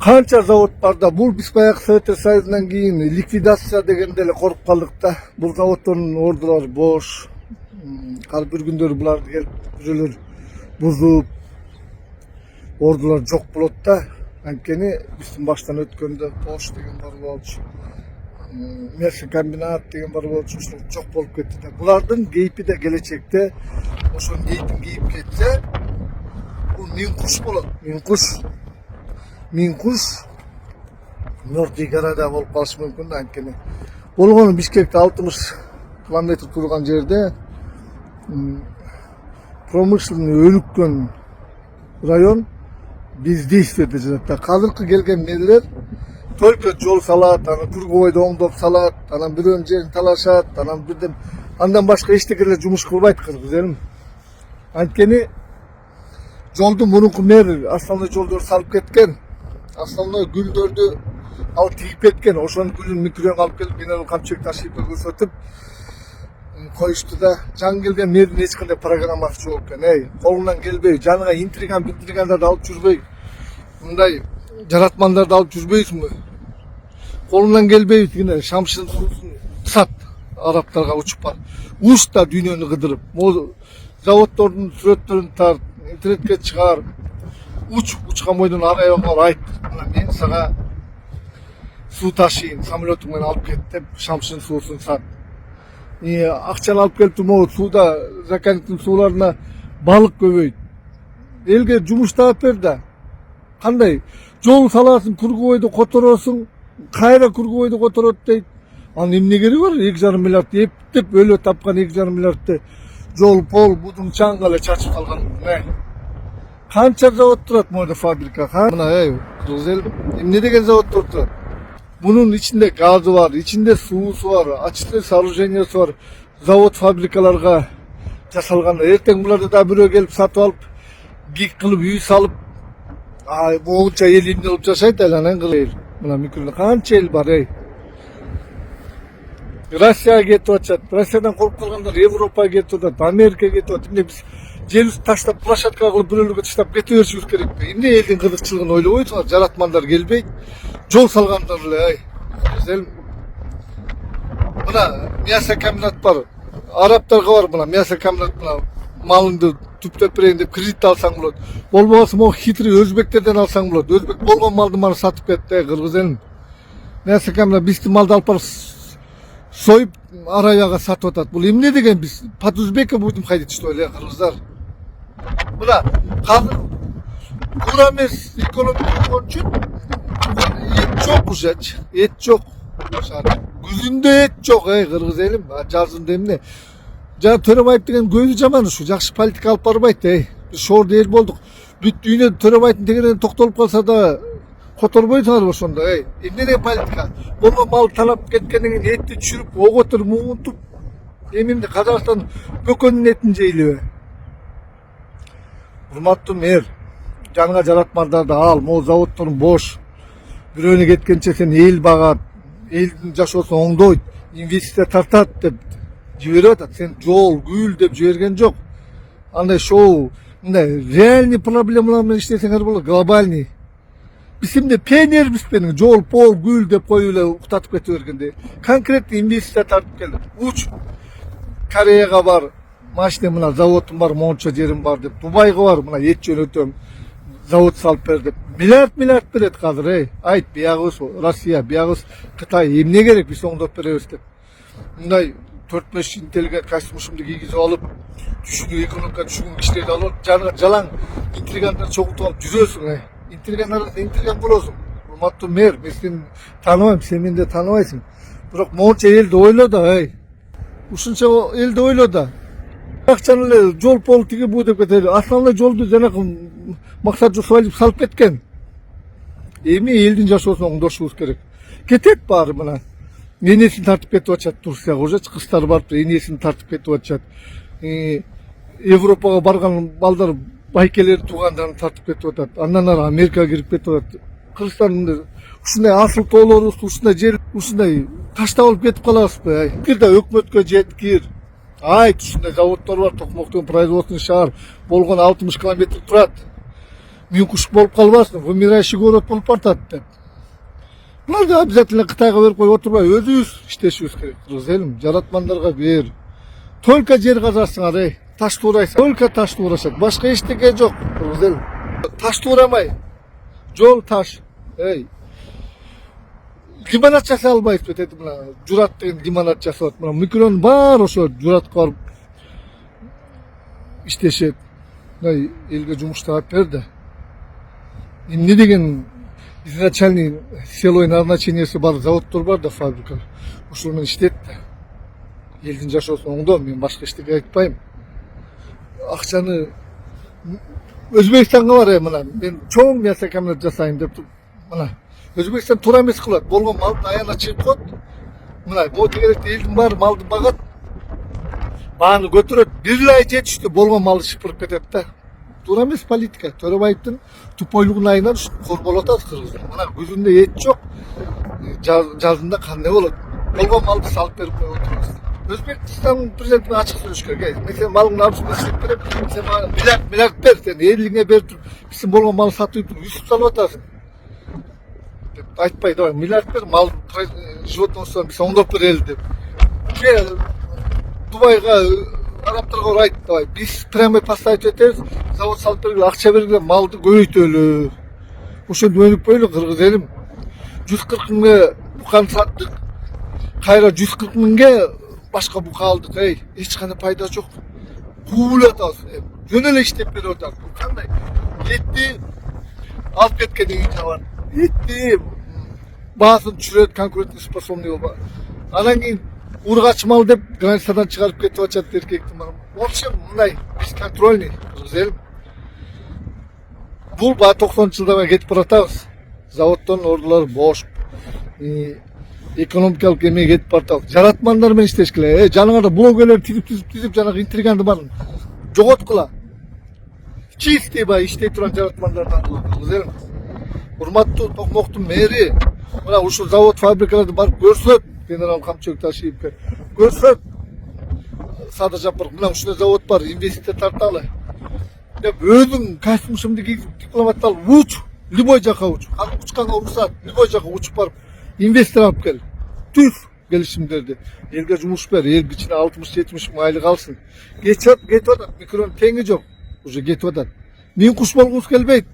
Kança zavod var da bul biz bayağı Sovyetler Soyuzu'ndan keyin likvidasiya degende ele korup kaldık da. Bu zavodların ordular boş. Kalp bir gündür bular gelip bürülür buzup ordular çok bulot da. Ankeni bizim baştan ötkönde boş degen var bolçu. Mersin kombinat degen var bolçu. Çok bolup ketти de. Bulardın geypi de gelecekte. Oşon geypin geyip ketse bu minkuş bolot. Minkuş Nordigarada bolup kalishi mümkün de ankeni. Болгону Бишкекте 60 километр турган жерде промышленный өлүккөн район бездействиеде жатат. Азыркы келген мерлер только жол салат, анан Тургубойду оңдоп салат, анан бирөөнүн жерин талашат, анан бирден андан башка эчтеке эле жумуш кылбайт кыргыз элим. Анткени жолду мурунку мэр основной жолдорду салып кеткен. Основной гүлдөрдү алып тигип кеткен. Ошонун гүлүн микроон алып келип менен камчек ташып көрсөтүп коюшту да. Жан келген мэрдин эч кандай программасы жок экен. Колунан келбей, жаныга интригандарды алып жүрбөй, мындай жаратмандарды алып жүрбөйсүңбү? Колунан келбей тигине шамшын суусун сат арабтарга учуп бар. Уч да дүйнөнү кыдырып, могу заводдордун сүрөттөрүн тарт, интернетке чыгар. Учкан бойдон ар аягыңа айт. Мен сага суу ташыйын, самолету менен алып кет деп шамшын суусун сат. Акчаны алып келип могу сууда Заканиктин сууларына балык көбөйт. Элге жумуш таап бер да. Кандай жол саласың, Тургубойду которосуң, кайра Тургубойду которот дейт. Анын эмне кереги бар? 2,5 миллиард эптеп өлө тапкан 2,5 миллиардты жол, пол, будун чаңга эле чачып калган. Канча завод турат мода фабрика? Мына кыргыз эл эмне деген заводдор турат? Bunun içinde gazı var, içinde suusu var, açıklı soorужениесі var. Zavod fabrikalarga jasalgan. Erteң буларды да бирөө келип сатып алып, гик кылып үй салып, могунча эл эмне кылып жашайт анан кылайыр. Мына микрофон канча эл бар Россияга кетип атышат. Россиядан коруп калгандар Европага кетип атат, Америкага кетип атат. Эмне биз жерибизди таштап, площадка кылып бирөөлөргө таштап кете беришибиз керекпи? Эмне элдин кызыкчылыгын ойлобойсуңар? Жаратмандар келбейт. Жол салгандар эле мына мясокомбинат бар. Арабтарга бар мына мясокомбинат, мына малыңды түптөп берейин деп кредит алсаң болот. Болбосо могу хитрый өзбектерден алсаң болот. Өзбек болгон малды мана сатып кетти кыргыз элим. Мясокомбинат биздин малды алып барып союп Арабияга сатып атат. Бул эмне деген биз под узбека будем ходить что ли кыргыздар? Мына казыр туура эмес экономика боюнча ет жок уже. Ет жок. Күзүндө эт жок кыргыз элим. Жазында эмне? Жана Төрөбаев деген көзү жаман ушу. Жакшы политика алып барбайт. Биз шоорду эл болдук. Бүт дүйнө Төрөбаевдин дегенен токтолуп калса да которбойсуңарбы ошондо? Эмне деген политика? Болгон мал талап кеткенден кийин этти түшүрүп, оготур муунтуп, эмне Казакстан бөкөнүн этин жейлеби? Урматтуу мэр, жаныңа жаратмандарды ал, могу заводдорун бош. Бирөөнү кеткенче сен эл багат, элдин жашоосун оңдойт, инвестиция тартат деп жиберип атат. Сен жол, гүл деп жиберген жок. Андай шоу, мындай реальный проблемалар менен иштесеңер болот, глобальный. Биз эмне пионербиз бенин жол, пол, гүл деп коюп эле уктатып кете бергенде. Конкретный инвестиция тартып келди. Уч Кореяга бар, машина мына заводум бар, монча жерим бар деп. Дубайга бар, мына эт жөнөтөм, завод салып бер деп. Миллиард берет казыр, айт, биягыбыз Россия, биягыбыз Кытай, эмне керек биз оңдоп беребиз деп. Мындай 4-5 интеллигент костюмушумду кийгизип алып, түшүнүү экономика түшүнгөн кишилерди алып, жаныга жалаң интеллигенттер чогултуп алып жүрөсүң, интеллигент болосуң. Урматтуу мэр, мен сени тааныбайм, сен мени да тааныбайсың. Бирок монча элди ойло да, ушунча элди ойло да. Акчаны эле жол пол тиги бу деп кетели. Основной жолду жанагы максат Жусупалиев салып кеткен. Эми элдин жашоосун оңдошубуз керек. Кетет баары мына. Энесин тартып кетип атышат Турцияга, уже кыздар барып энесин тартып кетип атышат. Европага барган балдар байкелер туугандарын тартып кетип атат. Андан ары Америкага кирип кетип атат. Кыргызстан ушундай асыл тоолорубузду, ушундай жер, ушундай таштап алып кетип калабызбы? Бир да өкмөткө жеткир. Ушундай заводдор бар, токмоктун производственный шаар болгон 60 километр турат. Мен куш болуп калбасын, вымирающий город болуп бартат деп. Буларды обязательно Кытайга берип коюп отурбай, өзүбүз иштешибиз керек. Кыргыз элим, жаратмандарга бер. Только жер казасыңар, таш туурайсың. Только таш туурашат. Башка эчтеке жок, кыргыз элим. Таш туурамай. Жол таш. Лимонад жасай албайсыз бет, мына Журат деген лимонад жасап, мына микронун баары ошо Журатка барып иштешет. Элге жумуш таап берди. Эмне деген изначальный селой назначениясы бар заводдор бар да, фабрика. Ошол менен иштет да. Элдин жашоосун оңдоо, мен башка эчтеке айтпайм. Акчаны Өзбекстанга бар, мына мен чоң мясо комбинат жасайын деп мына Өзбекстан туура эмес кылат. Болгон малдын аягына чыгып коет. Мына могу тегеректе элдин баары малды багат. Бааны көтөрөт. Бир ай жетиштүү болгон малды шыпырып кетет да. Туура эмес политика. Төрөбаевдин тупойлугунун айынан корголуп атат кыргыздар. Мына күзүндө эт жок. Жазында кандай болот? Болгон малды салып берип коюп отурабыз. Өзбекстан президентине ачык сүйлөш керек. Мен сен малыңды алып иштеп берем, сен мага миллиард бер, сен элиңе берип туруп, сен болгон малды сатып туруп үсүп салып атасың. Деп айтпай, давай миллиард бер, мал животновствону биз оңдоп берели деп. Дубайга, арабтарга айт, давай биз прямой поставить этебиз, завод салып бергиле, акча бергиле, малды көбөйтөлү. Ошентип өнүкпөйлү кыргыз элим. 140 миңге буканы саттык. Кайра 140 миңге башка бука алдык, эч кандай пайда жок. Куулуп атабыз. Жөн эле иштеп берип атат. Кандай? Этти алып кеткенден кийин бар. Этти баасын түшүрөт, конкурентный способный болбой. Анан кийин ургач мал деп границадан чыгарып кетип атат эркекти. В общем, мындай биз контрольный кыргыз элим. Бул баа 90-жылдарга кетип баратабыз. Заводдон ордулар бош. Экономикалык эме кетип баратабыз. Жаратмандар менен иштеш керек. Жаныңарда блогерлер тизип жанагы интриганды баарын жоготкула. Чистый бай иштей турган жаратмандардан кыргыз элим. Урматтуу Токмоктун мэри, мына ушул завод фабрикаларды барып көрсөт, генерал Камчыбек Ташиевке көрсөт. Садыр Жапаров, мына ушундай завод бар, инвестиция тарталы деп өзүң костюмшумду кийип дипломат алып уч, любой жака уч. Ал учканга уруксат, любой жака учуп барып инвестор алып кел. Түз келишимдерди. Элге жумуш бер, эл кичине 60-70 мың айлык алсын. Кетип атат, микронун теңи жок. Уже кетип атат. Мен куш болгубуз келбейт.